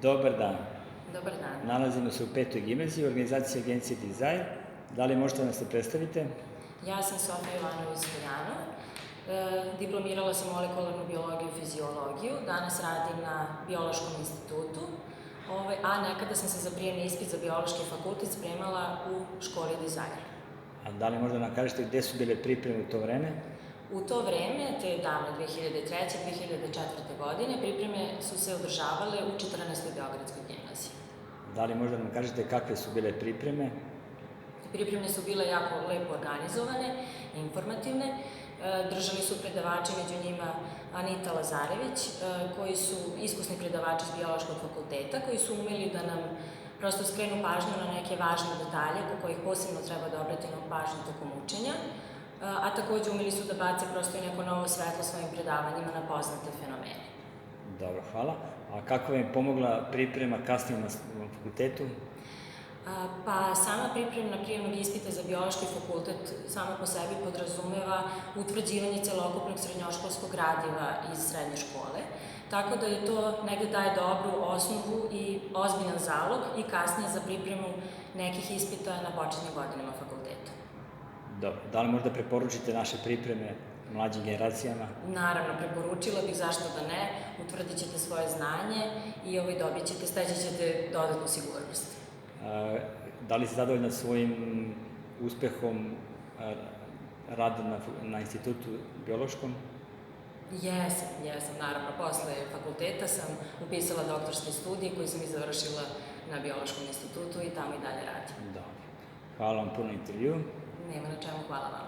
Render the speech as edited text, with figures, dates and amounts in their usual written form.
Dobar dan. Dobar dan. Nalazimo se u Petoj gimnaziji, u organizaciji Agencije Dizajn. Da li možete da nas se predstavite? Ja sam Sofija Jovanović-Stojanov. Diplomirala sam molekularnu biologiju i fiziologiju. Danas radim na Biološkom institutu, a nekada sam se za prijemni ispit za biološki fakultet spremala u školi dizajna. A da li možda nam kažete gde su bile pripreme u to vreme? U to vreme, te davne 2003. 2004. godine, pripreme su se održavale u 14. Beogradskoj gimnaziji. Da li možda nam kažete kakve su bile pripreme? Pripreme su bile jako lepo organizovane, informativne. Držali su predavači, među njima Anita Lazarević, koji su iskusni predavači iz Biološkog fakulteta, koji su umeli da nam prosto skrenu pažnju na neke važne detalje po kojih posebno treba da obratimo pažnju tokom učenja, a takođe umeli su da bace prosto i neko novo svetlo svojim predavanjima na poznate fenomene. Dobro, hvala. A kako vam je pomogla priprema kasnije na fakultetu? Pa sama priprema prijemnog ispita za biološki fakultet sama po sebi podrazumeva utvrđivanje celokupnog srednjoškolskog gradiva iz srednje škole, tako da je to negde daje dobru osnovu i ozbiljan zalog i kasnije za pripremu nekih ispita na početnim godinama fakulteta. Dobro, da li možda preporučite naše pripreme mlađim generacijama? Naravno, preporučila bih, zašto da ne, utvrdit ćete svoje znanje i steći ćete dodatnu sigurnost. Da li ste zadovoljna svojim uspehom rada na institutu biološkom? Jesam, naravno. Posle fakulteta sam upisala doktorske studije koje sam i završila na Biološkom institutu i tamo i dalje radim. Dobro. Hvala vam puno na intervju. Nema na čemu, hvala vam.